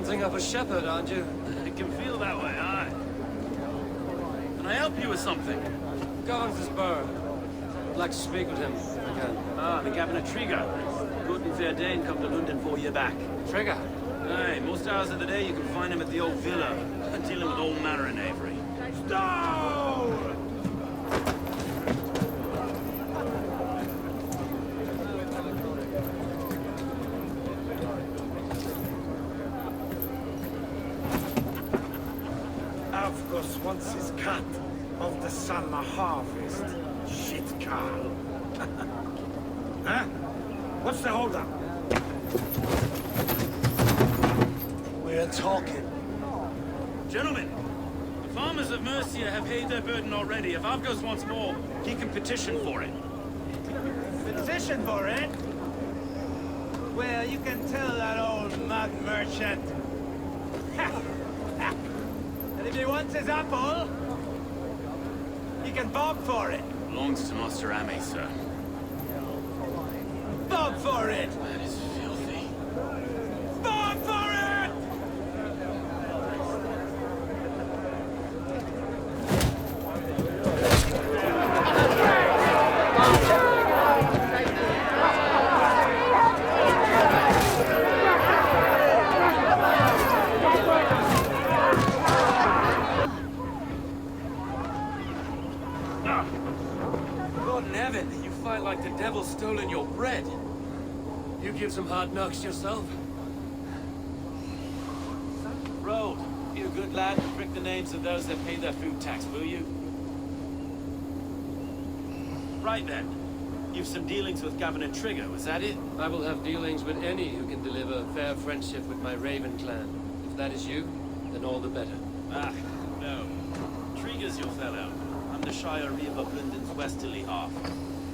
something of a shepherd, aren't you? It can feel that way, aye. Can I help you with something? Governor's bird. I'd like to speak with him, if I can. Ah, the Governor Trigger. Good and fair Dane come to London 4 year back. Trigger? Aye, most hours of the day you can find him at the old villa, dealing with all manner in Avery. Stone! Avgos wants his cut of the summer harvest. Shit, Carl. Huh? What's the holdup? We're talking. Gentlemen, the farmers of Mercia have paid their burden already. If Avgos wants more, he can petition for it. Petition for it? Well, you can tell that old mud merchant. And if he wants his apple, he can bob for it. Belongs to Master Ame, sir. Bob for it! That is filthy. Bob for it! God in heaven, you fight like the devil's stolen your bread. You give some hard knocks yourself? Road, you a good lad, prick the names of those that pay their food tax, will you? Right then. You've some dealings with Governor Trigger, was that it? I will have dealings with any who can deliver fair friendship with my Raven clan. If that is you, then all the better. Ah, no. Trigger's your fellow. I'm the Shire Reeve of London's westerly half.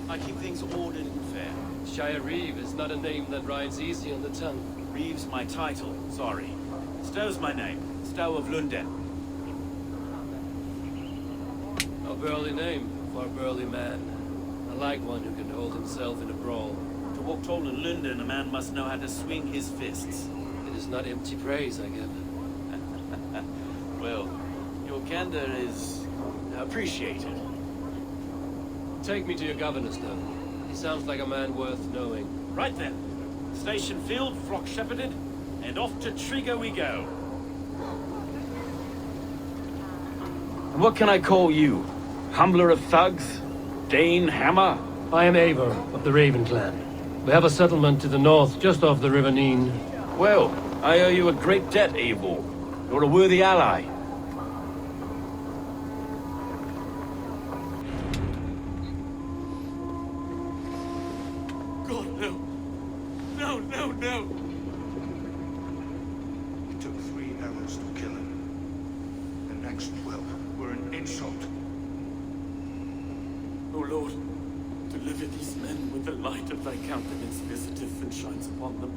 I keep things ordered and fair. Shire Reeve is not a name that rides easy on the tongue. Reeve's my title, sorry. Stow's my name. Stow of London. A burly name for a burly man. I like one who can hold himself in a brawl. To walk tall in London, a man must know how to swing his fists. It is not empty praise, I gather. Well, your candor is appreciated. Take me to your governor, Stow. He sounds like a man worth knowing. Right then. Station filled, flock shepherded, and off to Trigger we go. And what can I call you? Humbler of thugs? Dane Hammer? I am Eivor of the Raven clan. We have a settlement to the north, just off the River Neen. Well, I owe you a great debt, Eivor. You're a worthy ally. God, no. No, no, no. It took 3 arrows to kill him. The next 12 were an insult. O Lord, deliver these men with the light of thy countenance visiteth and shines upon them.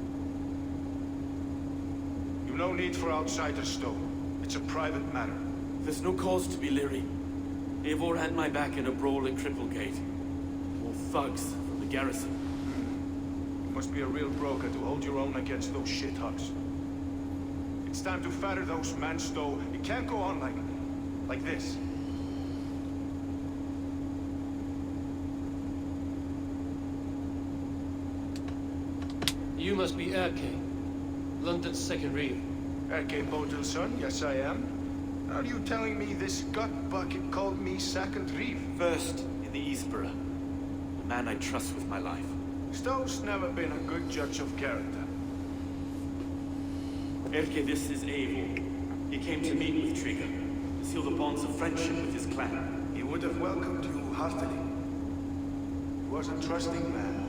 You've no need for outsiders, Stowe. It's a private matter. There's no cause to be leery. Eivor had my back in a brawl at Cripplegate. All thugs from the garrison. You must be a real broker to hold your own against those shithogs. It's time to fatter those men, Stowe. It can't go on like this. You must be Erke, London's second reeve. Erke Botel's son, yes I am. Are you telling me this gut bucket called me second reeve? First in the Eastborough. The man I trust with my life. Stowe's never been a good judge of character. Erke, this is Eivor. He came to meet with Trigger, to seal the bonds of friendship with his clan. He would have welcomed you heartily. He was a trusting man.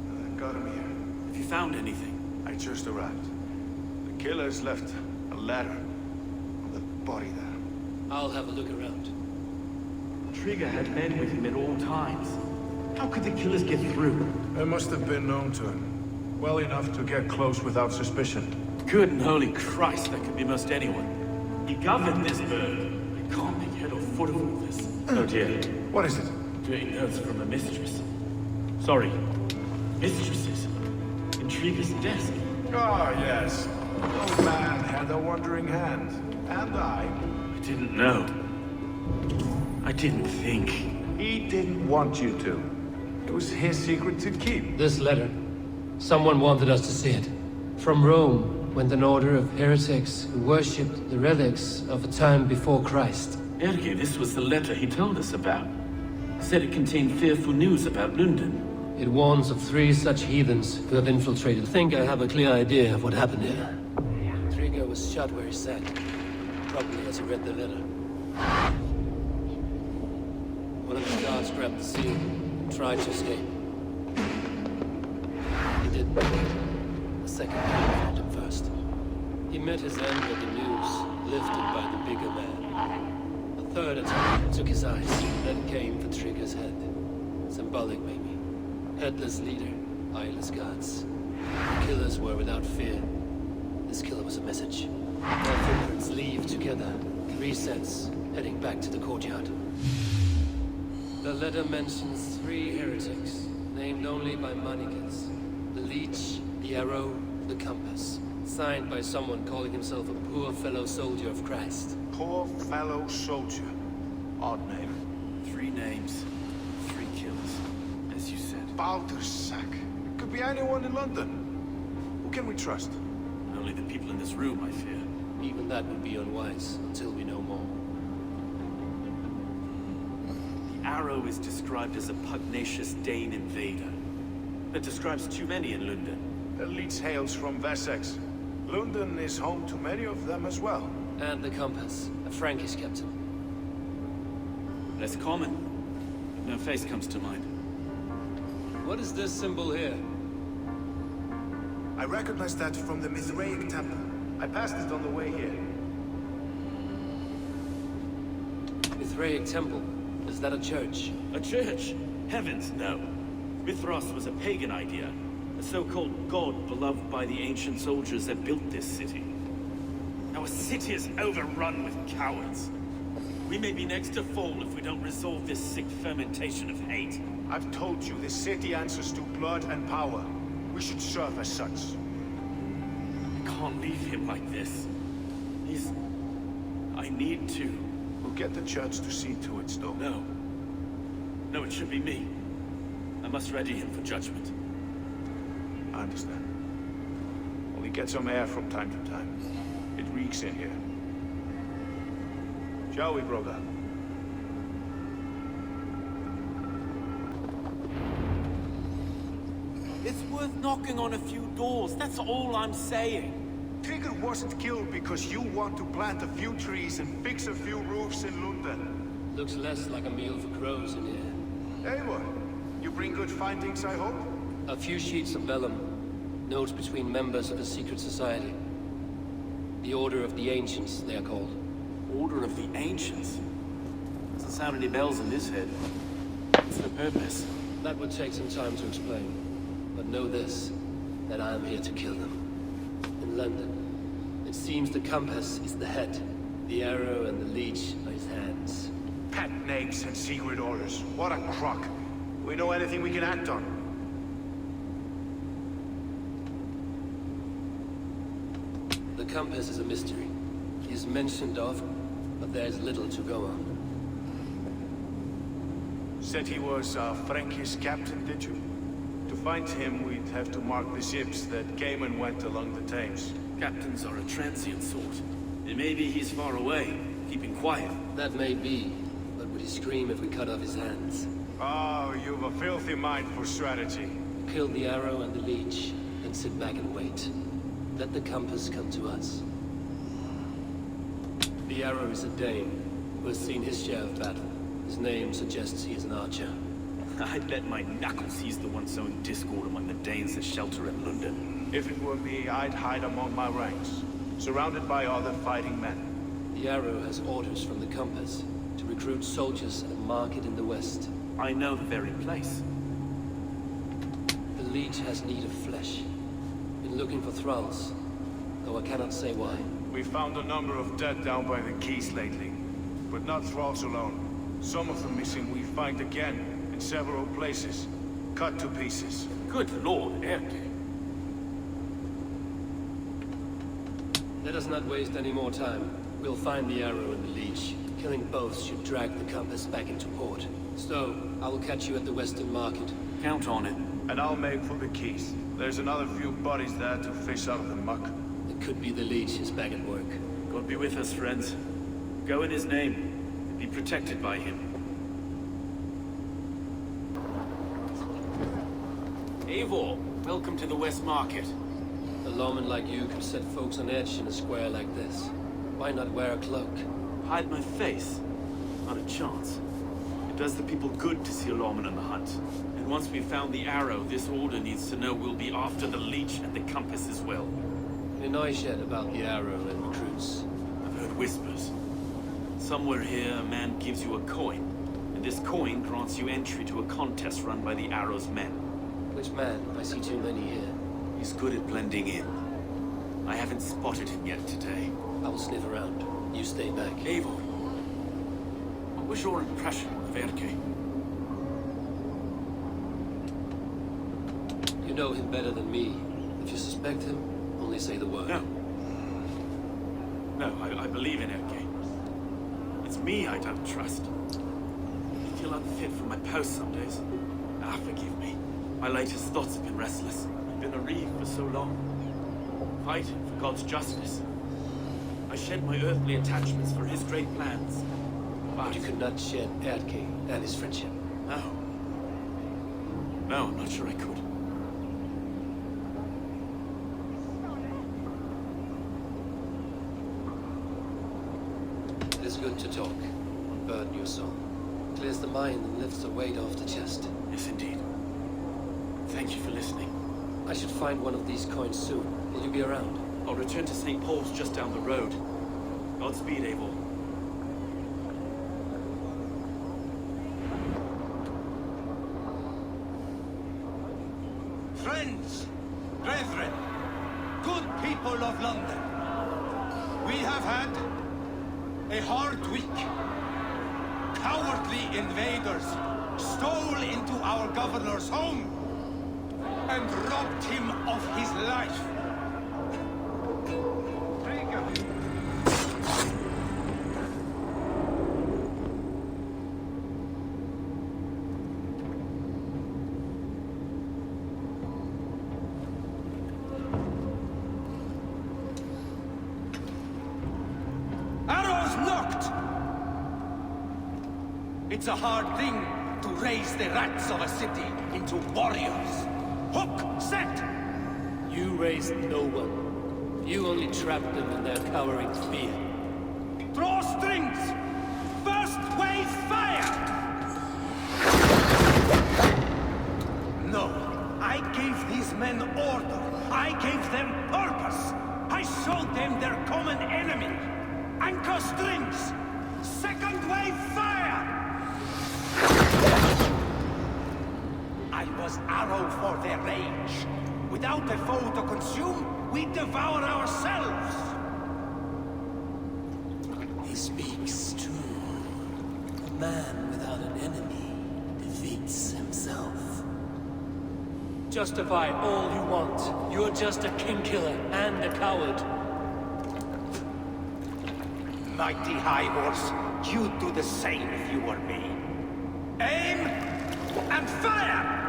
And I got him here. Have you found anything? I just arrived. The killers left a ladder on the body there. I'll have a look around. Trigger had men with him at all times. How could the killers get through? They must have been known to him. Well enough to get close without suspicion. Good and holy Christ, that could be most anyone. He governed this bird. I can't make head or foot of all this. Oh dear. What is it? Dirty notes from a mistress. Sorry. Mistresses. In Trigger's desk. Ah, yes. Old man had a wandering hand, and I didn't know. I didn't think. He didn't want you to. It was his secret to keep. This letter. Someone wanted us to see it. From Rome went an order of heretics who worshipped the relics of a time before Christ. Ergi, this was the letter he told us about. Said it contained fearful news about London. It warns of 3 such heathens who have infiltrated. I think I have a clear idea of what happened here. Trigger was shot where he sat. Probably as he read the letter. One of the guards grabbed the seal and tried to escape. He didn't. The second man found him first. He met his end with the news, lifted by the bigger man. A third attack took his eyes, then came for Trigger's head. Symbolic, maybe. Headless leader, eyeless guards. The killers were without fear. This killer was a message. Their footprints leave together. 3 sets, heading back to the courtyard. The letter mentions 3 heretics, named only by Manikins. The Leech, the Arrow, the Compass. Signed by someone calling himself a poor fellow soldier of Christ. Poor fellow soldier. Odd name. 3 names, 3 kills, as you said. Baldersack. It could be anyone in London. Who can we trust? Only the people in this room, I fear. Even that would be unwise until we know more. The Arrow is described as a pugnacious Dane invader. That describes too many in London. The Leech hails from Wessex. London is home to many of them as well. And the Compass, a Frankish captain. Less common. No face comes to mind. What is this symbol here? I recognize that from the Mithraic temple. I passed it on the way here. Mithraic temple? Is that a church? A church? Heavens, no. Mithras was a pagan idea. A so-called god beloved by the ancient soldiers that built this city. Our city is overrun with cowards. We may be next to fall if we don't resolve this sick fermentation of hate. I've told you, this city answers to blood and power. We should serve as such. I can't leave him like this. I need to. We'll get the church to see to it, Stowe. No. No, it should be me. I must ready him for judgment. I understand. Only get some air from time to time. It reeks in here. Shall we, Broga? It's worth knocking on a few doors, that's all I'm saying. Trigger wasn't killed because you want to plant a few trees and fix a few roofs in London. Looks less like a meal for crows in here. Anyway, you bring good findings, I hope? A few sheets of vellum. Notes between members of a secret society. The Order of the Ancients, they are called. Order of the Ancients? Doesn't sound any bells in this head. What's the purpose? That would take some time to explain. But know this, that I am here to kill them. In London, it seems the Compass is the head. The Arrow and the Leech are his hands. Pet names and secret orders. What a crock. We know anything we can act on. The Compass is a mystery. He is mentioned often, but there is little to go on. Said he was a Frankish captain, did you? To find him, we'd have to mark the ships that came and went along the Thames. Captains are a transient sort. And maybe he's far away, keeping quiet. That may be, but would he scream if we cut off his hands? Oh, you've a filthy mind for strategy. Kill the Arrow and the Leech, then sit back and wait. Let the Compass come to us. The Arrow is a Dane, who has seen his share of battle. His name suggests he is an archer. I'd bet my knuckles he's the one sowing discord among the Danes that shelter in London. If it were me, I'd hide among my ranks, surrounded by other fighting men. The Arrow has orders from the Compass to recruit soldiers at a market in the west. I know the very place. The Leech has need of flesh. Been looking for thralls, though I cannot say why. We found a number of dead down by the quays lately, but not thralls alone. Some of the missing we find again in several places, cut to pieces. Good lord, Erke. Let us not waste any more time. We'll find the arrow and the leech. Killing both should drag the compass back into port. So, I will catch you at the Western Market. Count on it. And I'll make for the keys. There's another few bodies there to fish out of the muck. It could be the leech is back at work. God be with us, friends. Go in his name. Be protected by him. Eivor, welcome to the West Market. A lawman like you could set folks on edge in a square like this. Why not wear a cloak? Hide my face? Not a chance. It does the people good to see a lawman on the hunt. And once we've found the arrow, this order needs to know we'll be after the leech and the compass as well. Any noise yet about the arrow and recruits? I've heard whispers. Somewhere here, a man gives you a coin. And this coin grants you entry to a contest run by the arrow's men. Which man? I see too many here. He's good at blending in. I haven't spotted him yet today. I will sniff around. You stay back. Eivor, what was your impression of Erke? You know him better than me. If you suspect him, only say the word. No, I believe in Erke. It's me I don't trust. I feel unfit for my post some days. Forgive me. My latest thoughts have been restless. I've been a reeve for so long. Fighting for God's justice. I shed my earthly attachments for his great plans. But you could not shed Erke and his friendship. No. No, I'm not sure I could. It is good to talk. Burden your soul. Clears the mind and lifts the weight off the chest. Yes, indeed. Thank you for listening. I should find one of these coins soon. Will you be around? I'll return to St. Paul's just down the road. Godspeed, Eivor. Friends, brethren, good people of London, we have had a hard week. Cowardly invaders stole into our governor's home and robbed him of his life. Arrows knocked! It's a hard thing to raise the rats of a city into warriors. Hook set! You raised no one. You only trapped them in their cowering fear. Draw strings! First wave fire! No, I gave these men order. I gave them purpose. I showed them their common enemy. Anchor strings! Second wave fire! I was arrow for their rage. Without a foe to consume, we devour ourselves. He speaks true. A man without an enemy defeats himself. Justify all you want. You're just a king-killer and a coward. Mighty High Horse, you'd do the same if you were me. Aim and fire!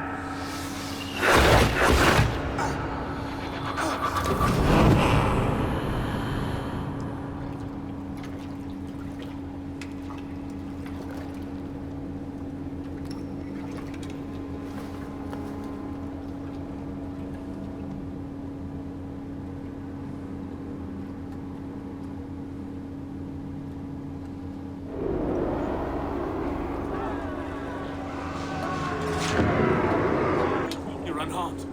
Unharmed.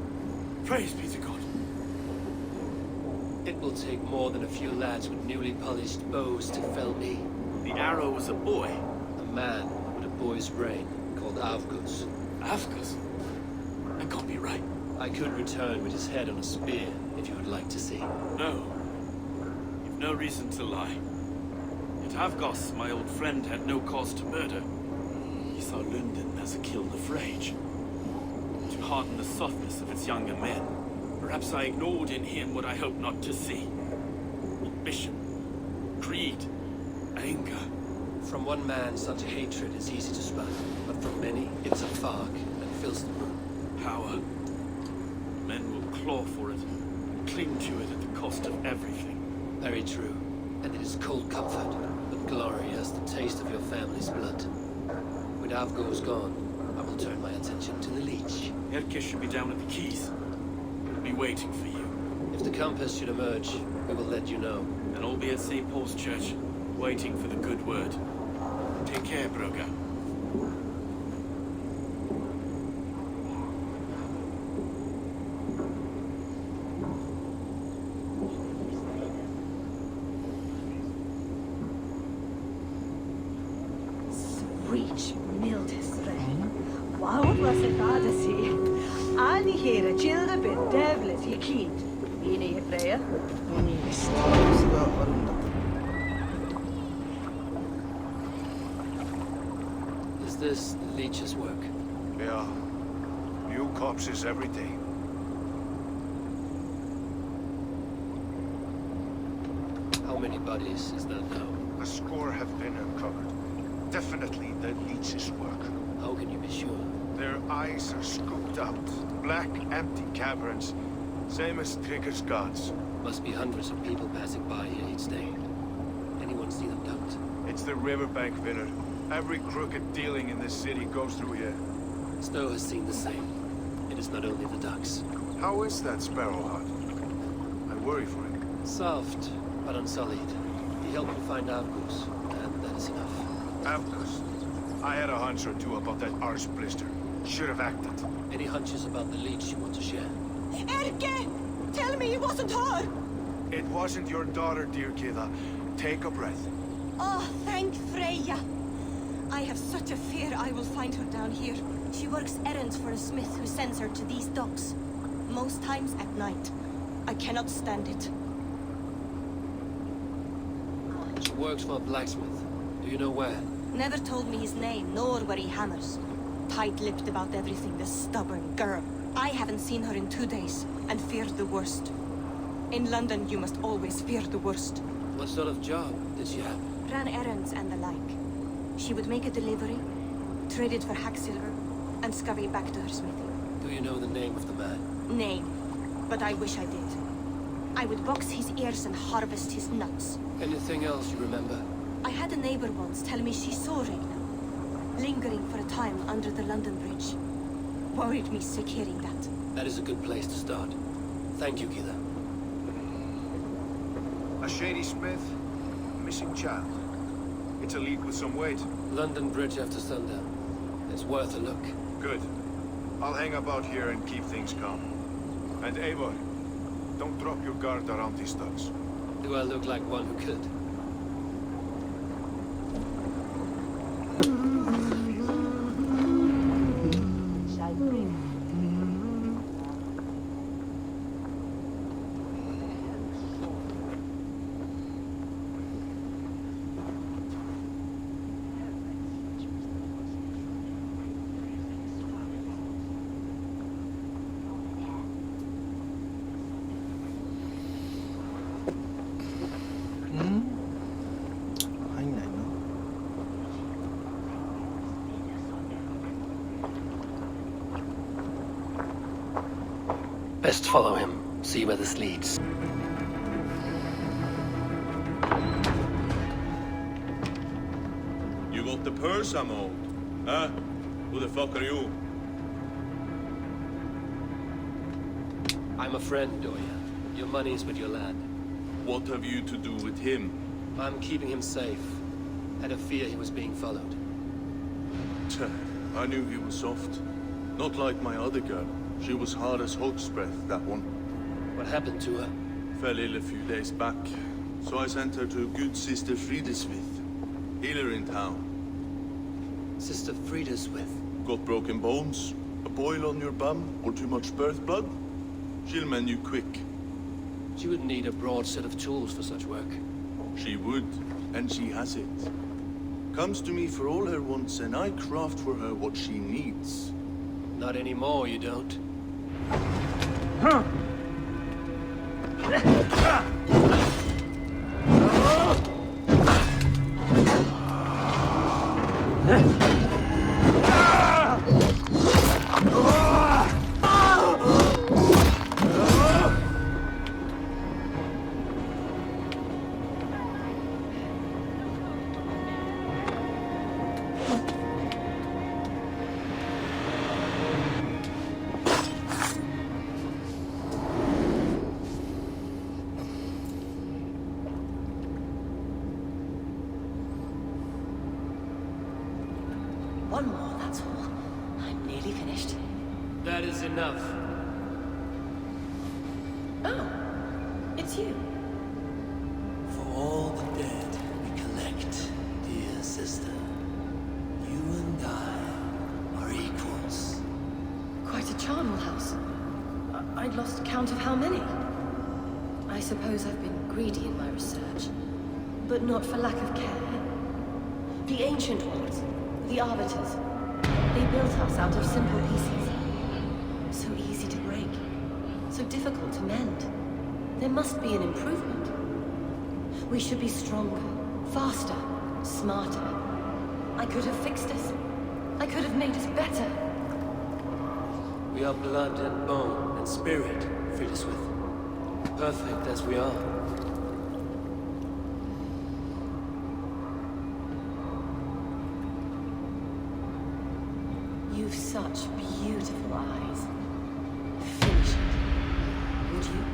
Praise be to God. It will take more than a few lads with newly polished bows to fell me. The arrow was a boy. A man with a boy's brain called Avgus. Afkas? That can't be right. I could return with his head on a spear, if you would like to see. No. You've no reason to lie. Yet Avgos, my old friend, had no cause to murder. He saw London as a kiln of rage. To harden the softness of its younger men. Perhaps I ignored in him what I hoped not to see. ambition, greed, anger. From one man, such hatred is easy to spot, but from many, it's a fog that fills the room. Power. Men will claw for it, cling to it at the cost of everything. Very true. And it is cold comfort, but glory has the taste of your family's blood. When Avgo's gone, I will turn my attention to the Leech. Erke should be down at the keys. Be waiting for you. If the Compass should emerge, we will let you know. And I'll be at St. Paul's Church, waiting for the good word. Take care, Broga. Reach Mildis Ren. Wow, was it hard to see? Annie here, a children bit devilish, you can't. Any prayer? スタースがあるんだ。 Is this Leech's work? Yeah. New corpses every day. How many bodies is that now? A score have been uncovered. Definitely the Leech's work. How can you be sure? Their eyes are scooped out. Black, empty caverns. Same as Trigger's gods. Must be hundreds of people passing by here each day. Anyone see them dumped? It's the riverbank, Vinner. Every crooked dealing in this city goes through here. Stowe has seen the same. It is not only the ducks. How is that Sparrowheart? I worry for him. Soft, but unsullied. He helped me find Avgus, and that is enough. Avgus. I had a hunch or two about that arse blister. Should have acted. Any hunches about the Leech you want to share? Erke! Tell me it wasn't her! It wasn't your daughter, dear Kida. Take a breath. Oh, thank Freya. I have such a fear I will find her down here. She works errands for a smith who sends her to these docks. Most times at night. I cannot stand it. She works for a blacksmith. Do you know where? Never told me his name, nor where he hammers. Tight-lipped about everything, this stubborn girl. I haven't seen her in 2 days, and feared the worst. In London, you must always fear the worst. What sort of job did she have? Ran errands and the like. She would make a delivery, trade it for hack silver, and scurry back to her smithy. Do you know the name of the man? Name, but I wish I did. I would box his ears and harvest his nuts. Anything else you remember? I had a neighbor once tell me she saw Regna, lingering for a time under the London Bridge. Worried me sick hearing that. That is a good place to start. Thank you, Kida. A shady smith, missing child. It's a lead with some weight. London Bridge after sundown. It's worth a look. Good. I'll hang about here and keep things calm. And Eivor, don't drop your guard around these thugs. Do I look like one who could? Best follow him, see where this leads. You got the purse I'm owed? Huh? Who the fuck are you? I'm a friend, Doya. Your money's with your lad. What have you to do with him? I'm keeping him safe. Had a fear he was being followed. Tch, I knew he was soft. Not like my other girl. She was hard as hog's breath, that one. What happened to her? Fell ill a few days back. So I sent her to good Sister Frideswith. Healer in town. Sister Frida's with. Got broken bones? A boil on your bum? Or too much birth blood? She'll mend you quick. She would need a broad set of tools for such work. She would, and she has it. Comes to me for all her wants, and I craft for her what she needs. Not anymore, you don't. One more, that's all. I'm nearly finished. That is enough. Oh, it's you. For all the dead we collect, dear sister, you and I are equals. Quite a charnel house. I'd lost count of how many. I suppose I've been greedy in my research, but not for lack of care. The ancient ones, the arbiters, they built us out of simple pieces. So easy to break, so difficult to mend. There must be an improvement. We should be stronger, faster, smarter. I could have fixed us. I could have made us better. We are blood and bone and spirit, Frideswith. Perfect as we are. You've such beautiful eyes. Finish it, would you?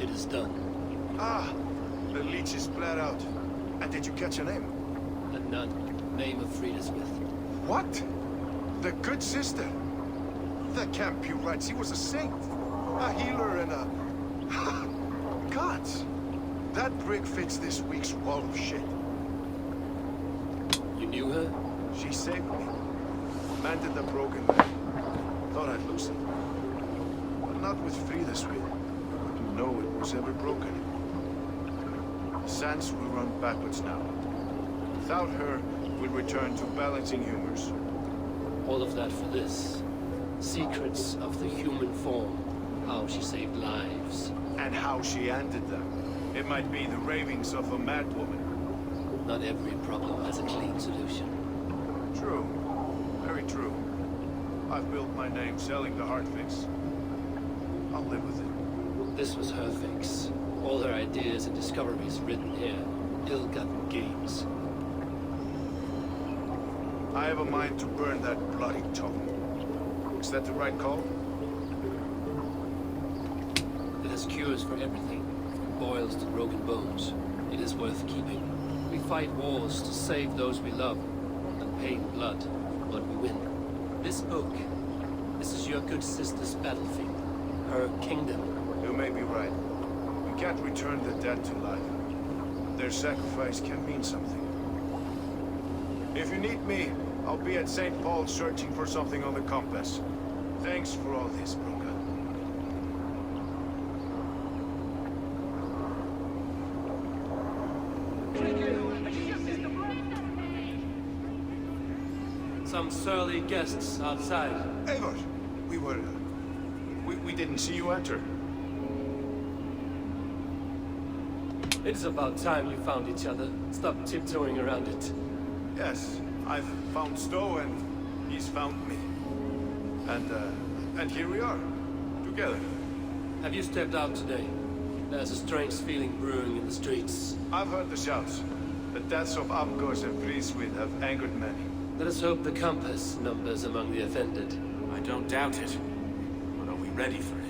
It is done. Ah, the leech is bled out. And did you catch a name? A nun, name of Frideswith. What? The good sister? That can't be right. She was a saint. A healer and a... Gods! That brick fits this week's wall of shit. You knew her? She saved me. Mended the broken man. Thought I'd lose it. But not with Frideswith. Wouldn't know it was ever broken. Sands will run backwards now. Without her, we'll return to balancing humors. All of that for this. Secrets of the human form. How she saved lives. And how she ended them. It might be the ravings of a madwoman. Not every problem has a clean solution. True. Very true. I've built my name selling the heart fix. I'll live with it. This was her fix. All her ideas and discoveries written here. Ill-gotten gains. I have a mind to burn that bloody tome. Is that the right call? It has cures for everything, from boils to broken bones. It is worth keeping. We fight wars to save those we love, and pay in blood when we win. This book, this is your good sister's battlefield, her kingdom. You may be right. We can't return the dead to life. Their sacrifice can mean something. If you need me, I'll be at St. Paul searching for something on the compass. Thanks for all this, Broca. Some surly guests outside. Eivor, we didn't see you enter. It's about time you found each other. Stop tiptoeing around it. Yes, I've found Stowe and he's found me. And here we are, together. Have you stepped out today? There's a strange feeling brewing in the streets. I've heard the shouts. The deaths of Amgos and Frideswith have angered many. Let us hope the compass numbers among the offended. I don't doubt it. But are we ready for him?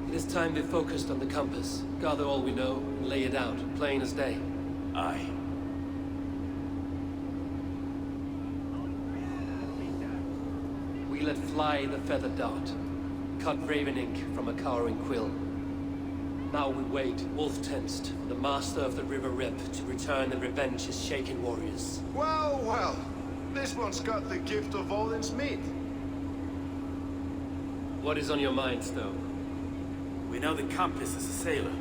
It is time we focused on the compass. Gather all we know and lay it out, plain as day. Aye. We let fly the feathered dart, cut raven ink from a cowering quill. Now we wait, wolf-tensed, for the master of the River Rip to return and revenge his shaken warriors. Well, well. This one's got the gift of Odin's meat. What is on your mind, Stone? We know that Campus is a sailor,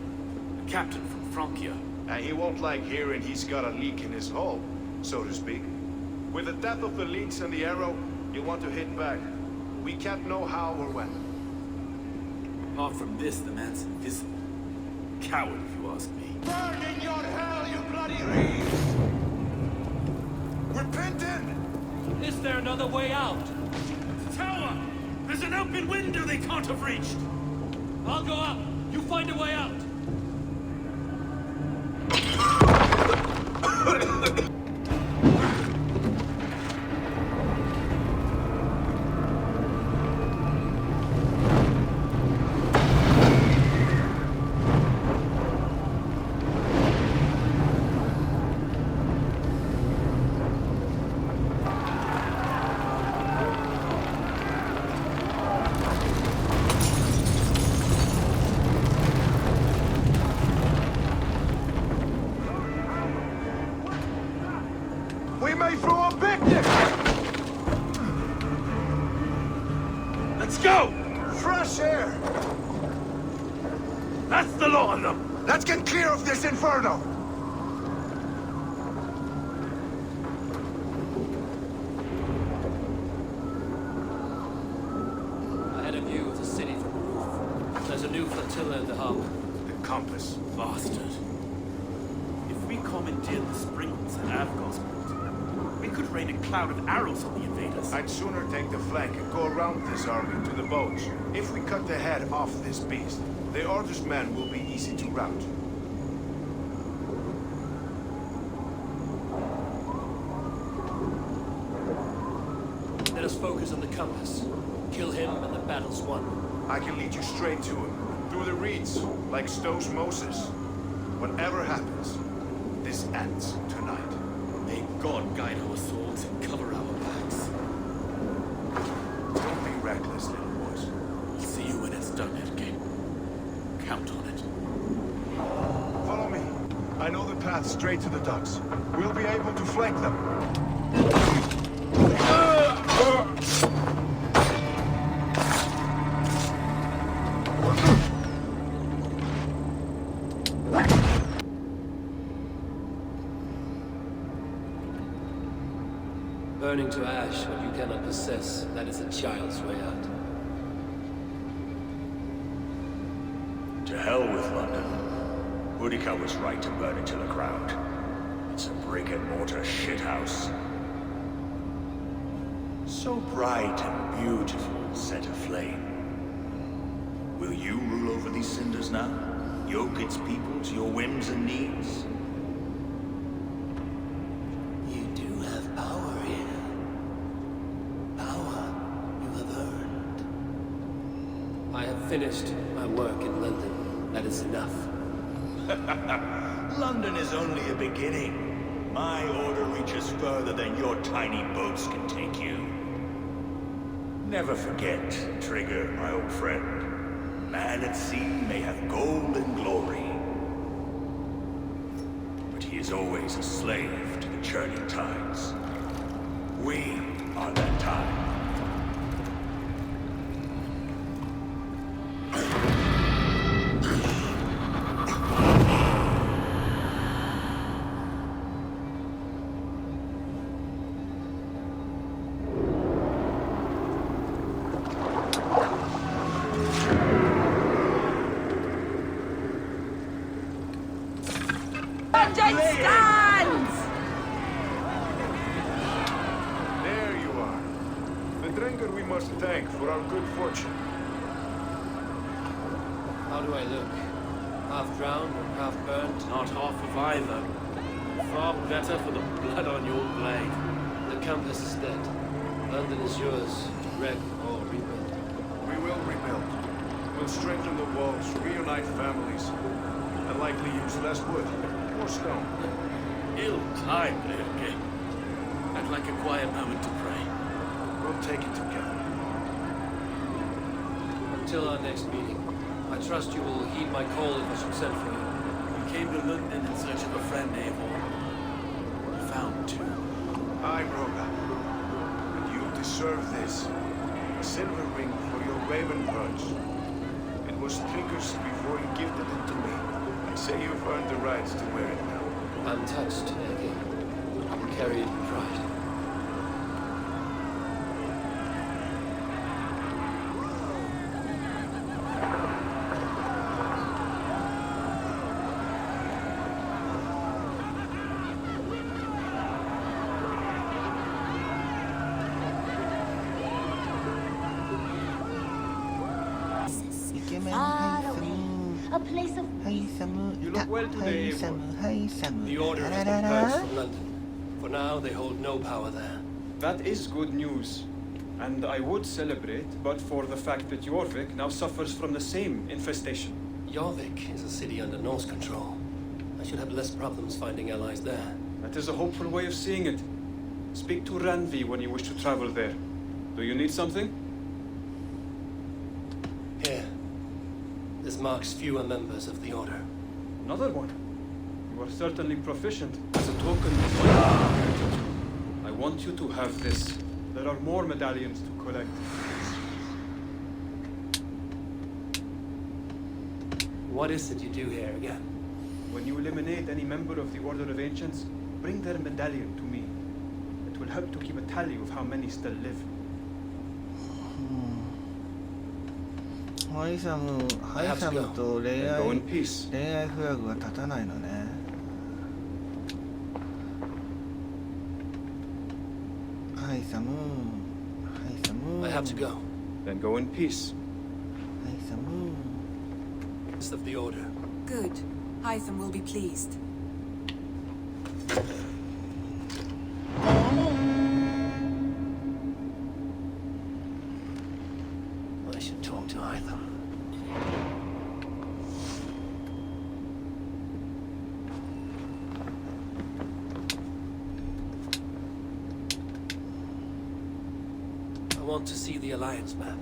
a captain from Francia. And he won't like hearing he's got a leak in his hull, so to speak. With the death of the leaks and the arrow, you want to hit back. We can't know how or when. Apart from this, the man's invisible. Coward, if you ask me. Burn in your hell, you bloody reeds! Repentant! Is there another way out? Tower! There's an open window they can't have reached! I'll go up. You find a way out. We may throw a picnic! Let's go! Fresh air! That's the lot of them! Let's get clear of this inferno! I had a view of the city from the roof. There's a new flotilla in the harbor. The compass. Bastard. If we commandeered the Springs and Avgos, we could rain a cloud of arrows on the invaders. I'd sooner take the flank and go around this army to the boats. If we cut the head off this beast, the Order's men will be easy to rout. Let us focus on the compass. Kill him and the battle's won. I can lead you straight to him. Through the reeds, like Stowe's Moses. Whatever happens, this ends tonight. May God guide our swords and cover our backs. Don't be reckless, little boys. We'll see you when it's done, Edgar. Count on it. Follow me. I know the path straight to the docks. We'll be able to flank them. Burning to ash what you cannot possess, that is a child's way out. To hell with London. Boudica was right to burn it to the ground. It's a brick-and-mortar shithouse. So bright and beautiful, set aflame. Will you rule over these cinders now? Yoke its people to your whims and needs? You do have power here. Power you have earned. I have finished my work in London. That is enough. London is only a beginning. My order reaches further than your tiny boats can take you. Never forget, Trigger, my old friend. Man at sea may have gold and glory, but he is always a slave to the churning tides. We are that tide. There you are. The drinker we must thank for our good fortune. How do I look? Half drowned or half burnt? Not half of either. Far better for the blood on your blade. The compass is dead. London is yours to wreck or rebuild. We will rebuild. We'll strengthen the walls, reunite families, and likely use less wood, more stone. Ill-timed, Edgar. I'd like a quiet moment to pray. We'll take it together. until our next meeting. I trust you will heed my call if I should send for you. We came to London in search of a friend, Eivor. We found two. I'm Roga. And you deserve this. A silver ring for your raven perch. It was Trigger's before he gifted it to me. I say you've earned the rights to wear it now. I'm touched, Egi. You carry it in pride. A place of You look well today, The Order has been purged from London. For now, they hold no power there. That is good news. And I would celebrate, but for the fact that Jorvik now suffers from the same infestation. Jorvik is a city under Norse control. I should have less problems finding allies there. That is a hopeful way of seeing it. Speak to Ranvi when you wish to travel there. Do you need something? Here. This marks fewer members of the Order. Another one. You are certainly proficient. As a token of my gratitude, I want you to have this. There are more medallions to collect. What is it you do here again? When you eliminate any member of the Order of Ancients, bring their medallion to me. It will help to keep a tally of how many still live. ハイサムと恋 Go 愛 in peace. フラグが立たないのね。ハイサム I have to go. Then go in peace. ハイサム Rest of the Order. Good. Hytham will be pleased. I should talk to Hytham. I want to see the Alliance map.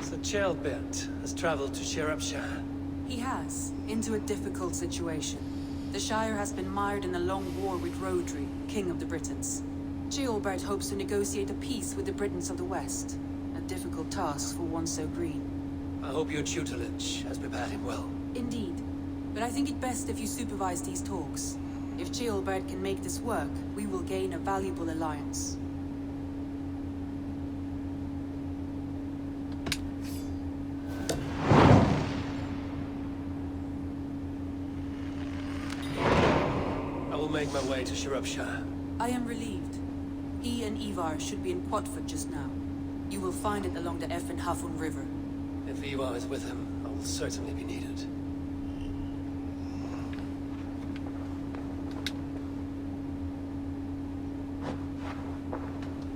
So Chelbert has traveled to Shropshire. He has, into a difficult situation. The Shire has been mired in a long war with Rhodri, King of the Britons. Ceolbert hopes to negotiate a peace with the Britons of the West. A difficult task for one so green. I hope your tutelage has prepared him well. Indeed. But I think it best if you supervise these talks. If Ceolbert can make this work, we will gain a valuable alliance. I will make my way to Shropshire. I am relieved. He and Ivar should be in Quatford just now. You will find it along the Effen Hafun River. If Ivar is with him, I will certainly be needed.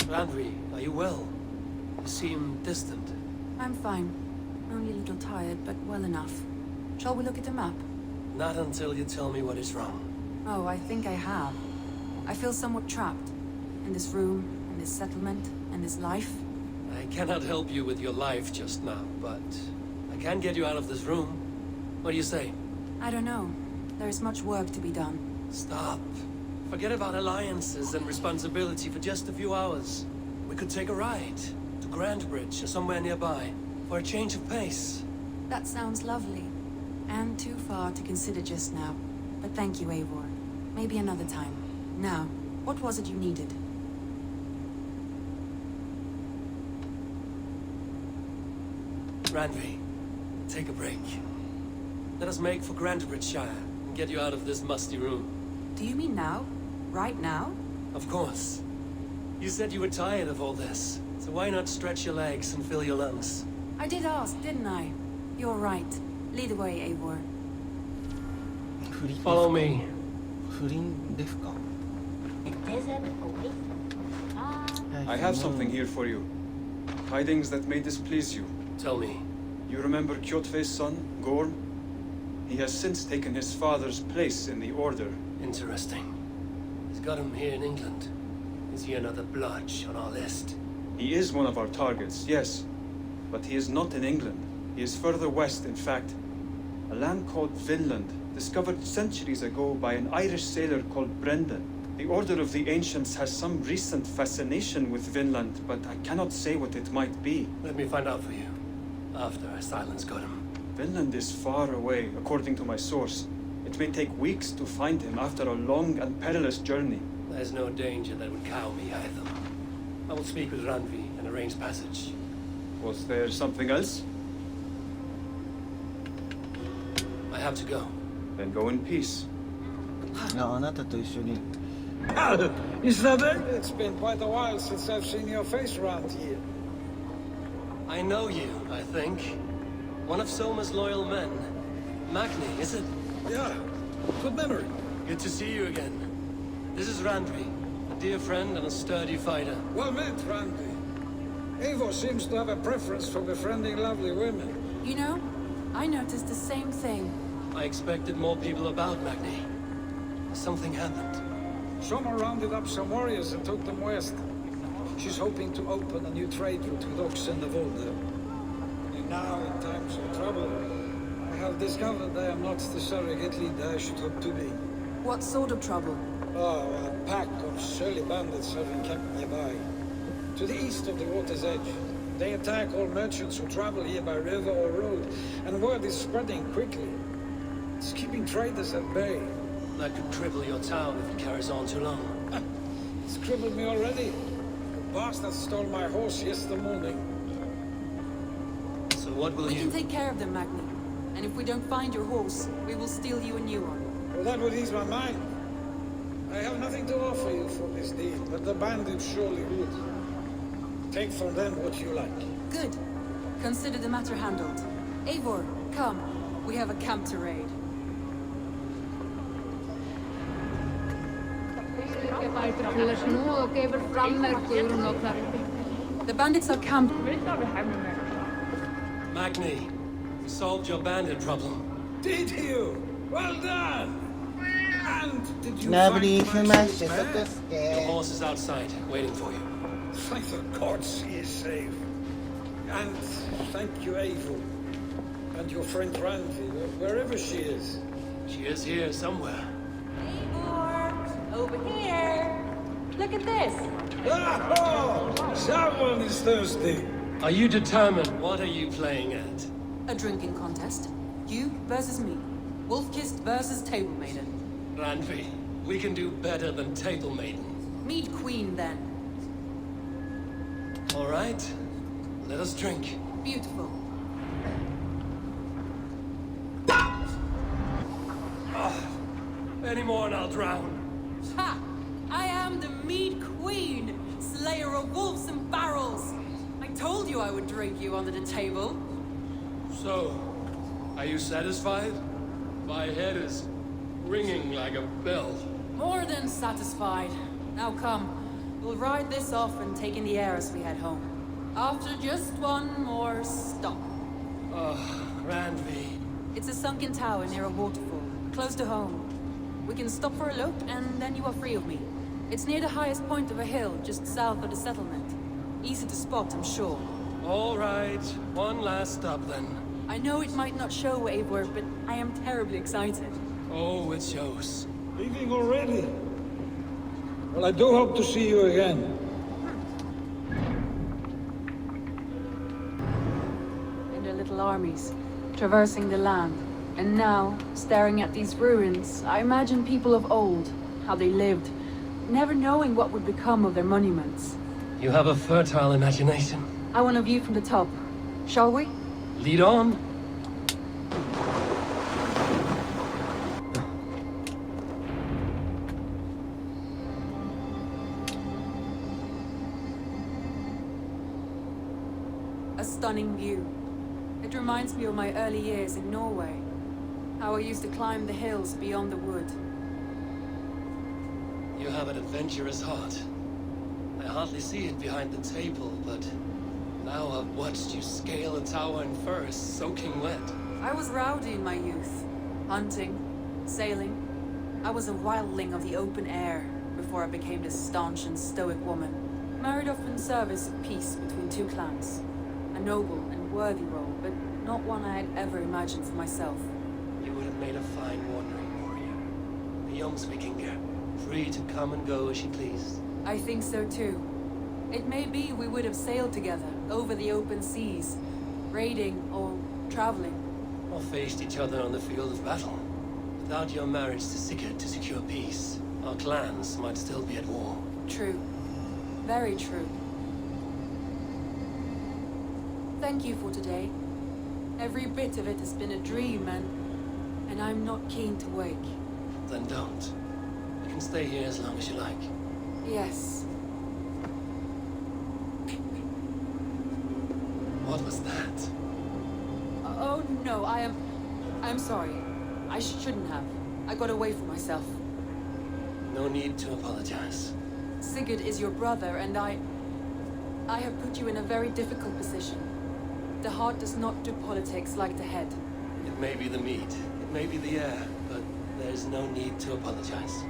Landry, are you well? You seem distant. I'm fine. Only a little tired, but well enough. Shall we look at the map? Not until you tell me what is wrong. Oh, I think I have. I feel somewhat trapped. In this room, in this settlement, in this life. I cannot help you with your life just now, but I can get you out of this room. What do you say? I don't know. There is much work to be done. Stop. Forget about alliances and responsibility for just a few hours. We could take a ride to Grandbridge or somewhere nearby for a change of pace. That sounds lovely. And too far to consider just now. But thank you, Eivor. Maybe another time. Now, what was it you needed? Ranvi, take a break. Let us make for Grandbridgeshire and get you out of this musty room. Do you mean now? Right now? Of course. You said you were tired of all this, so why not stretch your legs and fill your lungs? I did ask, didn't I? You're right. Lead the way, Eivor. Follow me. 不倫ですか I have something here for you. Tidings that may displease you. Tell me. You remember Kjotve's son, Gorm? He has since taken his father's place in the Order. Interesting. He's got him here in England. Is he another blotch on our list? He is one of our targets, yes. But he is not in England. He is further west, in fact. A land called Vinland, discovered centuries ago by an Irish sailor called Brendan. The Order of the Ancients has some recent fascination with Vinland, but I cannot say what it might be. Let me find out for you, after I silence Gotham. Vinland is far away, according to my source. It may take weeks to find him after a long and perilous journey. There's no danger that would cow me either. I will speak with Ranvi and arrange passage. Was there something else? I have to go. Then go in peace. あなたと一緒に Is that it? It's been quite a while since I've seen your face around here. I know you, I think. One of Soma's loyal men. Magni, is it? Yeah, good memory. Good to see you again. This is Randvi, a dear friend and a sturdy fighter. Well met, Randy. Eivor seems to have a preference for befriending lovely women. You know, I noticed the same thing. I expected more people about Magni. Something happened. Soma rounded up some warriors and took them west. She's hoping to open a new trade route with Ox and the Volga. And now, in times of trouble, I have discovered I am not the surrogate leader I should hope to be. What sort of trouble? Oh, a pack of surly bandits have encamped nearby. To the east of the water's edge. They attack all merchants who travel here by river or road, and word is spreading quickly. It's keeping traders at bay. That could cripple your town if it carries on too long. It's crippled me already. The bastard stole my horse yesterday morning. So what will We you... can take care of them, Magni. And if we don't find your horse, we will steal you a new one. Well, that would ease my mind. I have nothing to offer you for this deed, but the bandits surely would. Take from them what you like. Good. Consider the matter handled. Eivor, come. We have a camp to raid. The bandits are camped. Magni, you solved your bandit problem. Did you? Well done! And did you ラブリー find スマ my ッシュ safe そ man? こす Your け horse is outside, waiting for you. Thank the gods he is safe. And thank you, Eivor. And your friend Ranvi, wherever she is. She is here somewhere. Eivor, over here. Look at this. Ah, oh, someone is thirsty. Are you determined? What are you playing at? A drinking contest. You versus me. Wolf-kissed versus Table Maiden. Ranvi, we can do better than Table Maiden. Mead Queen, then. All right, let us drink. Beautiful. Any more and I'll drown. Ha! I am the Mead Queen, slayer of wolves and barrels. I told you I would drink you under the table. So, are you satisfied? My head is ringing like a bell. More than satisfied. Now come, we'll ride this off and take in the air as we head home. After just one more stop. Ranvi. It's a sunken tower near a waterfall, close to home. We can stop for a look, and then you are free of me. It's near the highest point of a hill, just south of the settlement. Easy to spot, I'm sure. All right, one last stop then. I know it might not show, Eivor, but I am terribly excited. Oh, it shows. Leaving already? Well, I do hope to see you again. In their little armies, traversing the land. And now, staring at these ruins, I imagine people of old, how they lived, never knowing what would become of their monuments. You have a fertile imagination. I want a view from the top. Shall we? Lead on. A stunning view. It reminds me of my early years in Norway. How I used to climb the hills beyond the wood. You have an adventurous heart. I hardly see it behind the table, but Now I've watched you scale a tower in furs, soaking wet. I was rowdy in my youth. Hunting, sailing. I was a wildling of the open air before I became this staunch and stoic woman. Married off in service of peace between two clans. A noble and worthy role, but not one I had ever imagined for myself. You would have made a fine wandering warrior. A young Vikinger, free to come and go as she pleased. I think so too. It may be we would have sailed together over the open seas, raiding or traveling. Or faced each other on the field of battle. Without your marriage to Sigurd to secure peace, our clans might still be at war. True. Very true. Thank you for today. Every bit of it has been a dream, and I'm not keen to wake. Then don't. You can stay here as long as you like. Yes. What was that? Oh no, I'm sorry. I shouldn't have. I got away from myself. No need to apologize. Sigurd is your brother, and I have put you in a very difficult position. The heart does not do politics like the head. It may be the meat, it may be the air, but there's no need to apologize.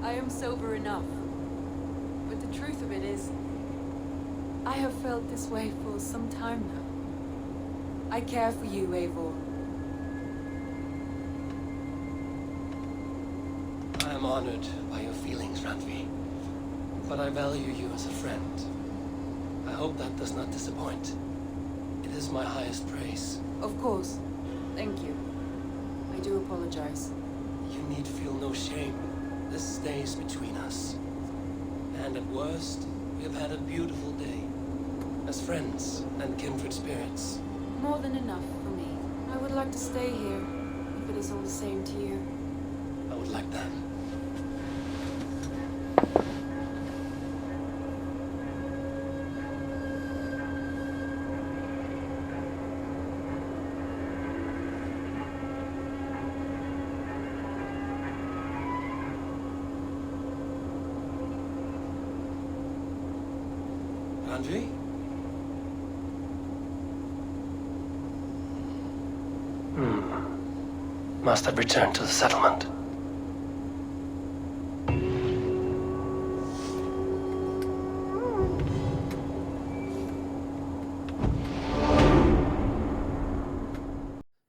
I am sober enough. But the truth of it is, I have felt this way for some time now. I care for you, Eivor. I am honored by your feelings, Randvi. But I value you as a friend. I hope that does not disappoint. It is my highest praise. Of course. Thank you. I do apologize. You need feel no shame. This stays between us. And at worst, we have had a beautiful day. As friends and kindred spirits. More than enough for me. I would like to stay here, if it is all the same to you. I would like that. Randvi? Must have returned to the settlement.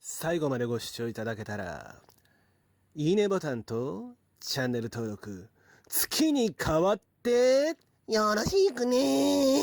最後までご視聴いただけたら、いいねボタンとチャンネル登録、月に変わってよろしくね。